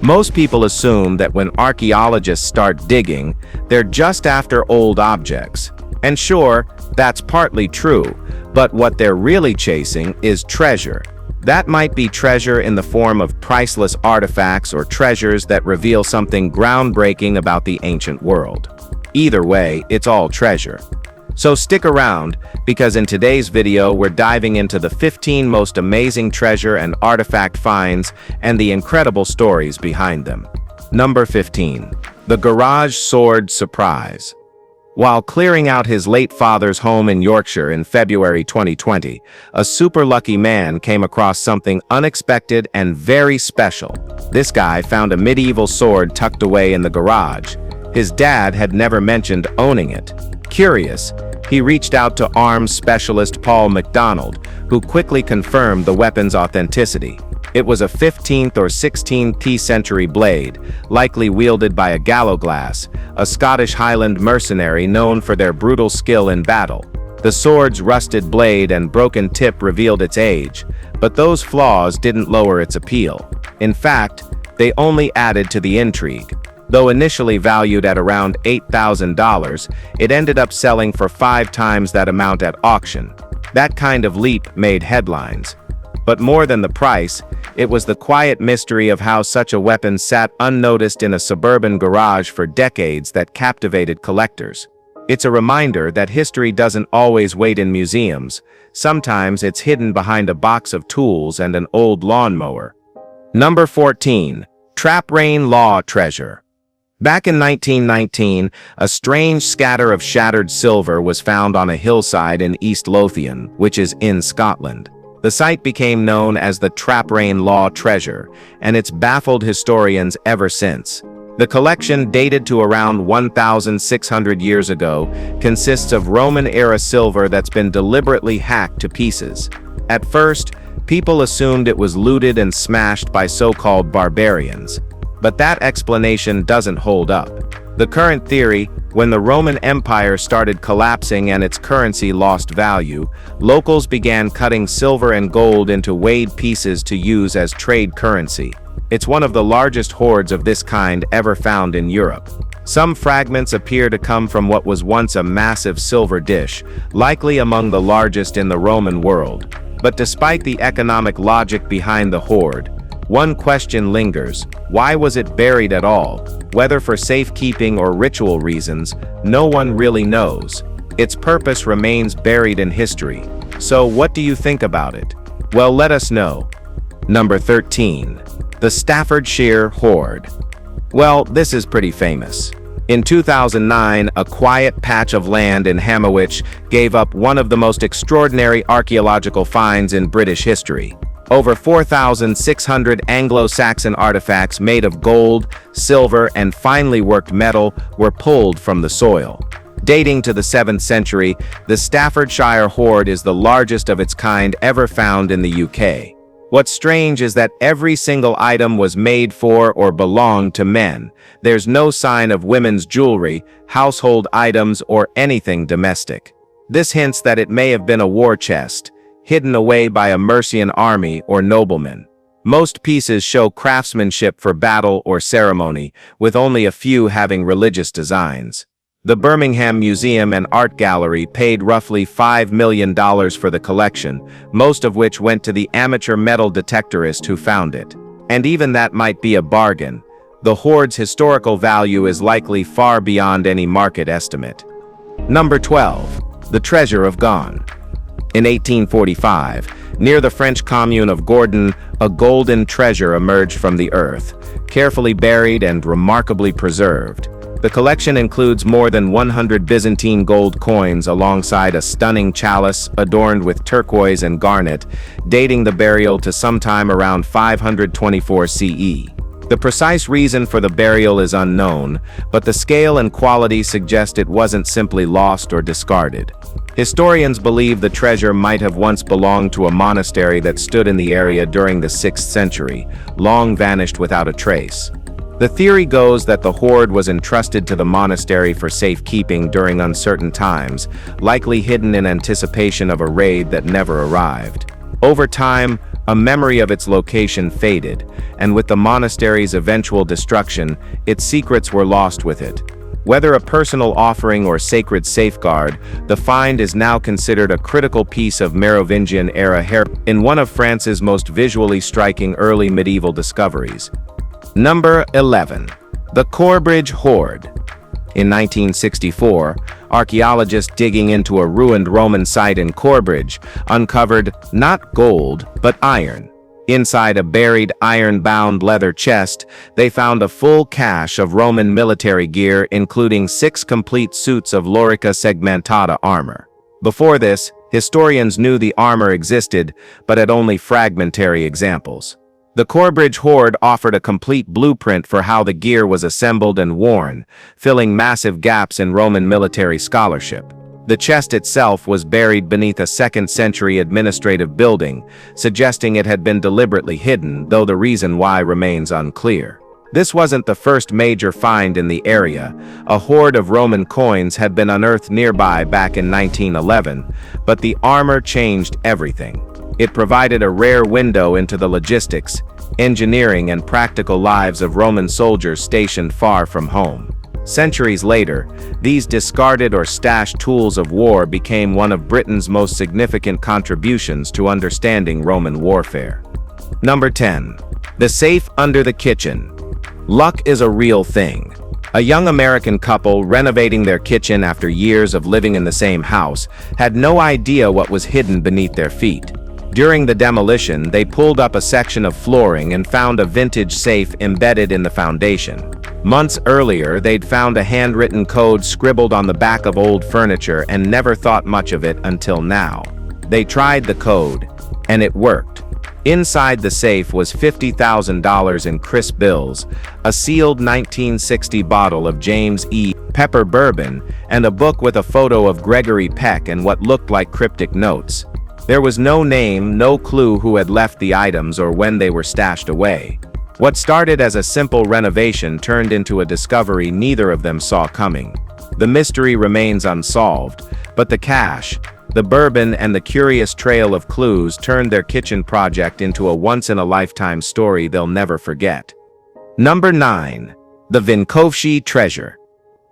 Most people assume that when archaeologists start digging, they're just after old objects. And sure, that's partly true, but what they're really chasing is treasure. That might be treasure in the form of priceless artifacts or treasures that reveal something groundbreaking about the ancient world. Either way, it's all treasure. So stick around, because in today's video we're diving into the 15 most amazing treasure and artifact finds and the incredible stories behind them. Number 15. The Garage Sword Surprise. While clearing out his late father's home in Yorkshire in February 2020, a super lucky man came across something unexpected and very special. This guy found a medieval sword tucked away in the garage. His dad had never mentioned owning it. Curious, he reached out to arms specialist Paul MacDonald, who quickly confirmed the weapon's authenticity. It was a 15th or 16th century blade, likely wielded by a Gallowglass, a Scottish Highland mercenary known for their brutal skill in battle. The sword's rusted blade and broken tip revealed its age, but those flaws didn't lower its appeal. In fact, they only added to the intrigue. Though initially valued at around $8,000, it ended up selling for 5 times that amount at auction. That kind of leap made headlines. But more than the price, it was the quiet mystery of how such a weapon sat unnoticed in a suburban garage for decades that captivated collectors. It's a reminder that history doesn't always wait in museums. Sometimes it's hidden behind a box of tools and an old lawnmower. Number 14. Trap Rain Law Treasure. Back in 1919, a strange scatter of shattered silver was found on a hillside in East Lothian, which is in Scotland. The site became known as the Trap Rain Law Treasure, and it's baffled historians ever since. The collection, dated to around 1,600 years ago, consists of Roman-era silver that's been deliberately hacked to pieces. At first, people assumed it was looted and smashed by so-called barbarians. But that explanation doesn't hold up. The current theory, when the Roman Empire started collapsing and its currency lost value, locals began cutting silver and gold into weighed pieces to use as trade currency. It's one of the largest hoards of this kind ever found in Europe. Some fragments appear to come from what was once a massive silver dish, likely among the largest in the Roman world. But despite the economic logic behind the hoard, one question lingers: why was it buried at all? Whether for safekeeping or ritual reasons, no one really knows. Its purpose remains buried in history. So what do you think about it? Well, let us know. Number 13. The Staffordshire Horde. Well, this is pretty famous. In 2009, a quiet patch of land in Hammerwich gave up one of the most extraordinary archaeological finds in British history. Over 4,600 Anglo-Saxon artifacts made of gold, silver, and finely worked metal were pulled from the soil. Dating to the 7th century, the Staffordshire Horde is the largest of its kind ever found in the UK. What's strange is that every single item was made for or belonged to men. There's no sign of women's jewelry, household items, or anything domestic. This hints that it may have been a war chest, hidden away by a Mercian army or nobleman. Most pieces show craftsmanship for battle or ceremony, with only a few having religious designs. The Birmingham Museum and Art Gallery paid roughly $5 million for the collection, most of which went to the amateur metal detectorist who found it. And even that might be a bargain. The hoard's historical value is likely far beyond any market estimate. Number 12. The Treasure of Gone. In 1845, near the French commune of Gordon, a golden treasure emerged from the earth, carefully buried and remarkably preserved. The collection includes more than 100 Byzantine gold coins alongside a stunning chalice adorned with turquoise and garnet, dating the burial to sometime around 524 CE. The precise reason for the burial is unknown, but the scale and quality suggest it wasn't simply lost or discarded. Historians believe the treasure might have once belonged to a monastery that stood in the area during the 6th century, long vanished without a trace. The theory goes that the hoard was entrusted to the monastery for safekeeping during uncertain times, likely hidden in anticipation of a raid that never arrived. Over time, A memory of its location faded, and with the monastery's eventual destruction, its secrets were lost with it. Whether a personal offering or sacred safeguard, the find is now considered a critical piece of Merovingian-era heritage in one of France's most visually striking early medieval discoveries. Number 11. The Corbridgeidge Horde. In 1964, archaeologists digging into a ruined Roman site in Corbridge uncovered not gold, but iron. Inside a buried iron-bound leather chest, they found a full cache of Roman military gear, including 6 complete suits of Lorica segmentata armor. Before this, historians knew the armor existed, but had only fragmentary examples. The Corbridgeidge Horde offered a complete blueprint for how the gear was assembled and worn, filling massive gaps in Roman military scholarship. The chest itself was buried beneath a 2nd century administrative building, suggesting it had been deliberately hidden, though the reason why remains unclear. This wasn't the first major find in the area. A hoard of Roman coins had been unearthed nearby back in 1911, but the armor changed everything. It provided a rare window into the logistics, engineering, and practical lives of Roman soldiers stationed far from home. Centuries later, these discarded or stashed tools of war became one of Britain's most significant contributions to understanding Roman warfare. Number 10. The safe under the kitchen. Luck is a real thing. A young American couple renovating their kitchen after years of living in the same house had no idea what was hidden beneath their feet. During the demolition, they pulled up a section of flooring and found a vintage safe embedded in the foundation. Months earlier, they'd found a handwritten code scribbled on the back of old furniture and never thought much of it until now. They tried the code, and it worked. Inside the safe was $50,000 in crisp bills, a sealed 1960 bottle of James E. Pepper bourbon, and a book with a photo of Gregory Peck and what looked like cryptic notes. There was no name, no clue who had left the items or when they were stashed away. What started as a simple renovation turned into a discovery neither of them saw coming. The mystery remains unsolved, but the cash, the bourbon, and the curious trail of clues turned their kitchen project into a once-in-a-lifetime story they'll never forget. Number 9. The Vinkovi Treasure.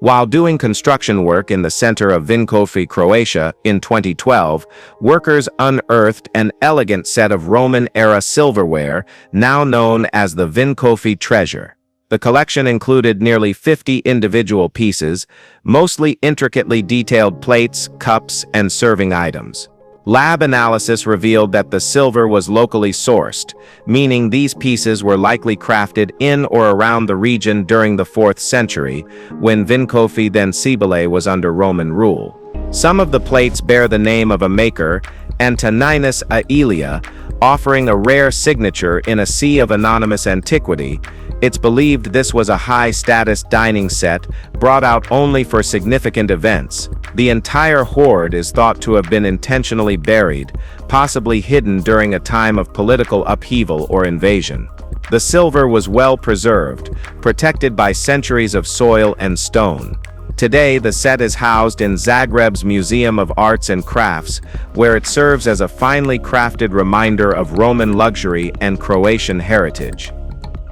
While doing construction work in the center of Vinkovi, Croatia, in 2012, workers unearthed an elegant set of Roman-era silverware, now known as the Vinkovi Treasure. The collection included nearly 50 individual pieces, mostly intricately detailed plates, cups, and serving items. Lab analysis revealed that the silver was locally sourced, meaning these pieces were likely crafted in or around the region during the 4th century, when Vinkovi then Cibele was under Roman rule. Some of the plates bear the name of a maker, Antoninus Aelia, offering a rare signature in a sea of anonymous antiquity. It's believed this was a high-status dining set, brought out only for significant events. The entire hoard is thought to have been intentionally buried, possibly hidden during a time of political upheaval or invasion. The silver was well preserved, protected by centuries of soil and stone. Today, the set is housed in Zagreb's Museum of Arts and Crafts, where it serves as a finely crafted reminder of Roman luxury and Croatian heritage.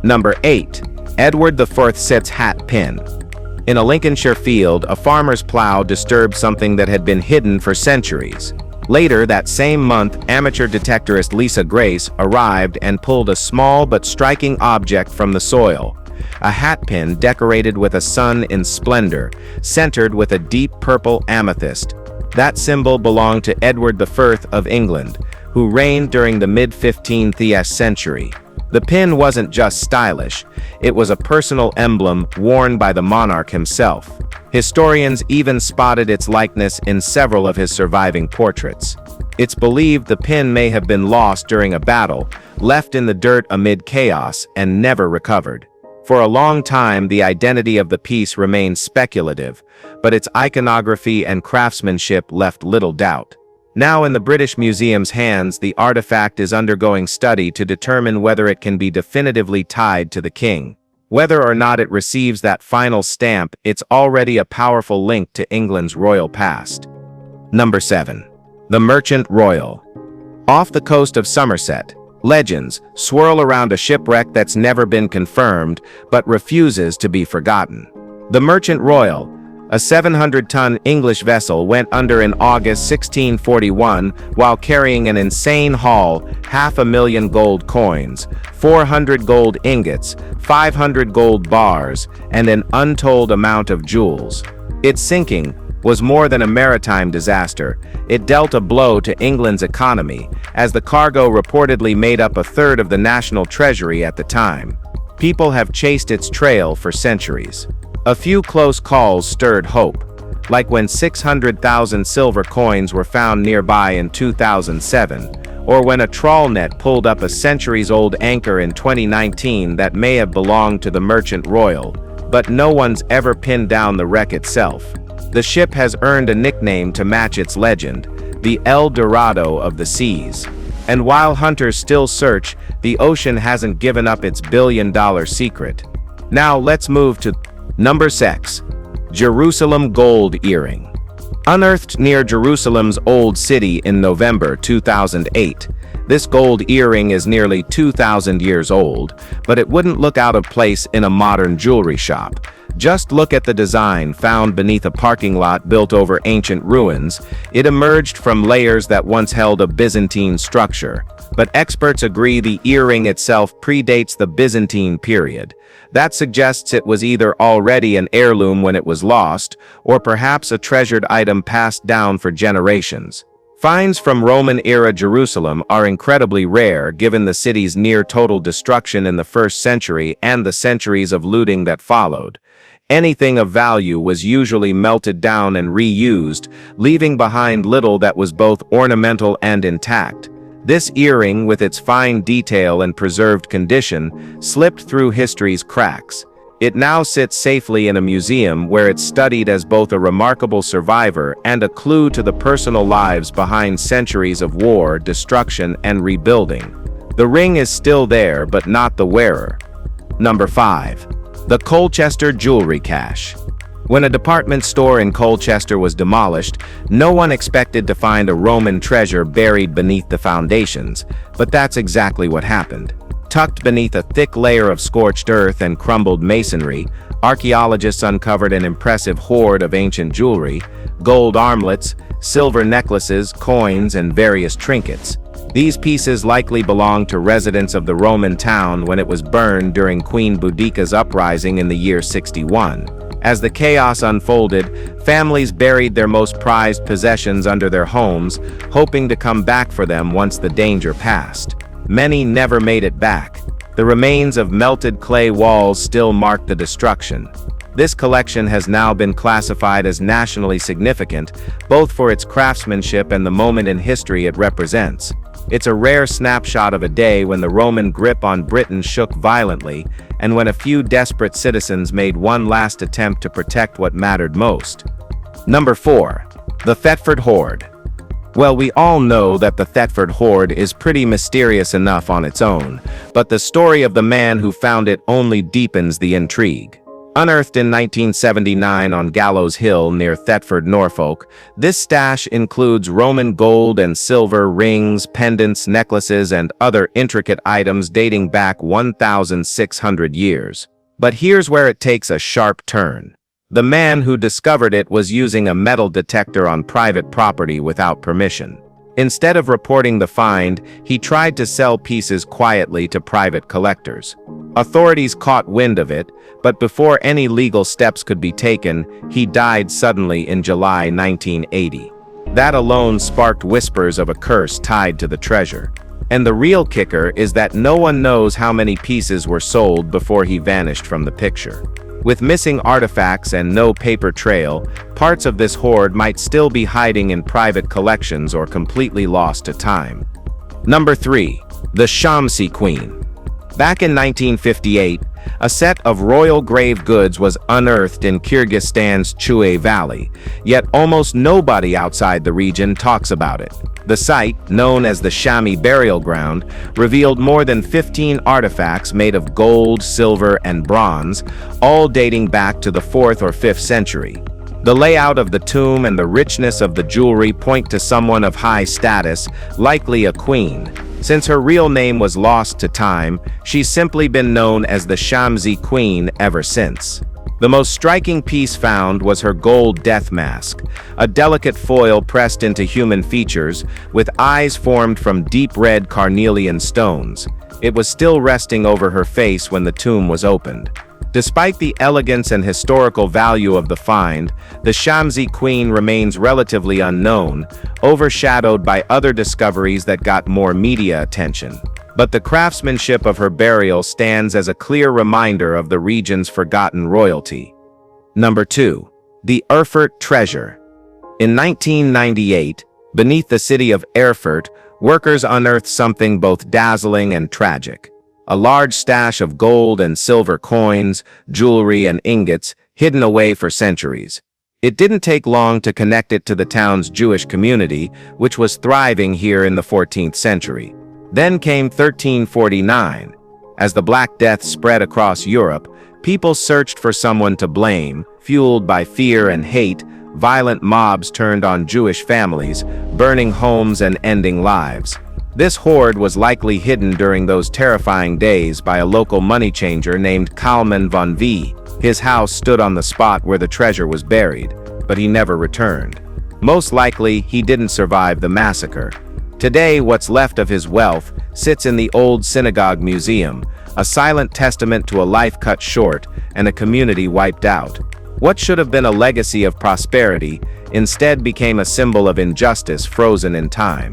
Number 8. Edward IV's Hat Pin. In a Lincolnshire field, a farmer's plow disturbed something that had been hidden for centuries. Later that same month, amateur detectorist Lisa Grace arrived and pulled a small but striking object from the soil. A hat pin decorated with a sun in splendor, centered with a deep purple amethyst. That symbol belonged to Edward I of England, who reigned during the mid-15th century. The pin wasn't just stylish, it was a personal emblem worn by the monarch himself. Historians even spotted its likeness in several of his surviving portraits. It's believed the pin may have been lost during a battle, left in the dirt amid chaos, and never recovered. For a long time, the identity of the piece remained speculative, but its iconography and craftsmanship left little doubt. Now in the British Museum's hands, the artifact is undergoing study to determine whether it can be definitively tied to the king. Whether or not it receives that final stamp, it's already a powerful link to England's royal past. Number 7. The Merchant Royal. Off the coast of Somerset, Legends swirl around a shipwreck that's never been confirmed, but refuses to be forgotten. The Merchant Royal, a 700-ton English vessel, went under in August 1641 while carrying an insane haul: 500,000 gold coins, 400 gold ingots, 500 gold bars, and an untold amount of jewels. Its sinking was more than a maritime disaster. It dealt a blow to England's economy, as the cargo reportedly made up a third of the national treasury at the time. People have chased its trail for centuries. A few close calls stirred hope, like when 600,000 silver coins were found nearby in 2007, or when a trawl net pulled up a centuries-old anchor in 2019 that may have belonged to the Merchant Royal, but no one's ever pinned down the wreck itself. The ship has earned a nickname to match its legend, the El Dorado of the seas. And while hunters still search, the ocean hasn't given up its billion-dollar secret. Now let's move to Number 6. Jerusalem Gold Earring. Unearthed near Jerusalem's Old City in November 2008, this gold earring is nearly 2,000 years old, but it wouldn't look out of place in a modern jewelry shop. Just look at the design found beneath a parking lot built over ancient ruins. It emerged from layers that once held a Byzantine structure, but experts agree the earring itself predates the Byzantine period. That suggests it was either already an heirloom when it was lost, or perhaps a treasured item passed down for generations. Finds from Roman-era Jerusalem are incredibly rare given the city's near-total destruction in the 1st century and the centuries of looting that followed. Anything of value was usually melted down and reused, leaving behind little that was both ornamental and intact. This earring, with its fine detail and preserved condition, slipped through history's cracks. It now sits safely in a museum where it's studied as both a remarkable survivor and a clue to the personal lives behind centuries of war, destruction, and rebuilding. The ring is still there, but not the wearer. Number 5. The Colchester Jewelry Cache. When a department store in Colchester was demolished, no one expected to find a Roman treasure buried beneath the foundations, but that's exactly what happened. Tucked beneath a thick layer of scorched earth and crumbled masonry, archaeologists uncovered an impressive hoard of ancient jewelry: gold armlets, silver necklaces, coins, and various trinkets. These pieces likely belonged to residents of the Roman town when it was burned during Queen Boudicca's uprising in the year 61. As the chaos unfolded, families buried their most prized possessions under their homes, hoping to come back for them once the danger passed. Many never made it back. The remains of melted clay walls still mark the destruction. This collection has now been classified as nationally significant, both for its craftsmanship and the moment in history it represents. It's a rare snapshot of a day when the Roman grip on Britain shook violently, and when a few desperate citizens made one last attempt to protect what mattered most. Number 4. The Thatford Horde. Well, we all know that the Thatford Horde is pretty mysterious enough on its own, but the story of the man who found it only deepens the intrigue. Unearthed in 1979 on Gallows Hill near Thetford, Norfolk, this stash includes Roman gold and silver rings, pendants, necklaces, and other intricate items dating back 1,600 years. But here's where it takes a sharp turn. The man who discovered it was using a metal detector on private property without permission. Instead of reporting the find, he tried to sell pieces quietly to private collectors. Authorities caught wind of it, but before any legal steps could be taken, he died suddenly in July 1980. That alone sparked whispers of a curse tied to the treasure. And the real kicker is that no one knows how many pieces were sold before he vanished from the picture. With missing artifacts and no paper trail, parts of this hoard might still be hiding in private collections or completely lost to time. Number 3. The Shamzi Queen. Back in 1958, a set of royal grave goods was unearthed in Kyrgyzstan's Chue Valley, yet almost nobody outside the region talks about it. The site, known as the Shami Burial Ground, revealed more than 15 artifacts made of gold, silver, and bronze, all dating back to the 4th or 5th century. The layout of the tomb and the richness of the jewelry point to someone of high status, likely a queen. Since her real name was lost to time, she's simply been known as the Shamzi Queen ever since. The most striking piece found was her gold death mask, a delicate foil pressed into human features, with eyes formed from deep red carnelian stones. It was still resting over her face when the tomb was opened. Despite the elegance and historical value of the find, the Shamzi Queen remains relatively unknown, overshadowed by other discoveries that got more media attention. But the craftsmanship of her burial stands as a clear reminder of the region's forgotten royalty. Number 2. The Theert Treasure. In 1998, beneath the city of Erfurt, workers unearthed something both dazzling and tragic. A large stash of gold and silver coins, jewelry, and ingots hidden away for centuries. It didn't take long to connect it to the town's Jewish community, which was thriving here in the 14th century. Then came 1349. As the Black Death spread across Europe, people searched for someone to blame. Fueled by fear and hate, violent mobs turned on Jewish families, burning homes and ending lives. This hoard was likely hidden during those terrifying days by a local money changer named Kalman von V. His house stood on the spot where the treasure was buried, but he never returned. Most likely, he didn't survive the massacre. Today, what's left of his wealth sits in the old synagogue museum, a silent testament to a life cut short and a community wiped out. What should have been a legacy of prosperity instead became a symbol of injustice frozen in time.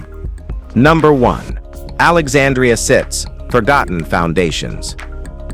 Number 1. Alexandria sits, forgotten foundations.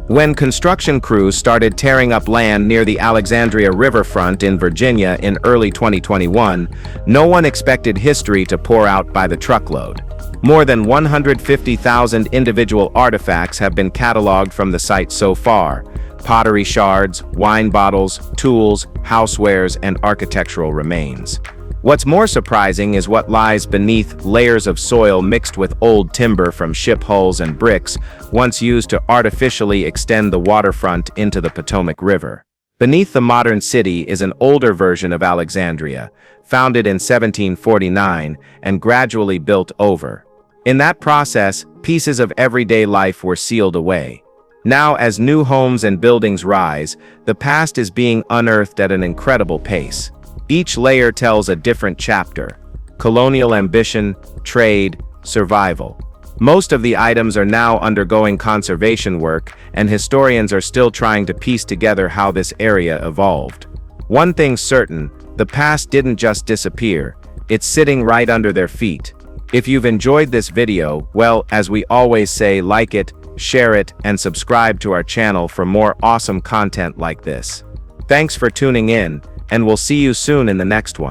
When construction crews started tearing up land near the Alexandria riverfront in Virginia in early 2021, no one expected history to pour out by the truckload. More than 150,000 individual artifacts have been cataloged from the site so far: pottery shards, wine bottles, tools, housewares, and architectural remains. What's more surprising is what lies beneath layers of soil mixed with old timber from ship hulls and bricks, once used to artificially extend the waterfront into the Potomac River. Beneath the modern city is an older version of Alexandria, founded in 1749 and gradually built over. In that process, pieces of everyday life were sealed away. Now, as new homes and buildings rise, the past is being unearthed at an incredible pace. Each layer tells a different chapter: colonial ambition, trade, survival. Most of the items are now undergoing conservation work, and historians are still trying to piece together how this area evolved. One thing's certain: the past didn't just disappear, it's sitting right under their feet. If you've enjoyed this video, well, as we always say, like it, share it, and subscribe to our channel for more awesome content like this. Thanks for tuning in, and we'll see you soon in the next one.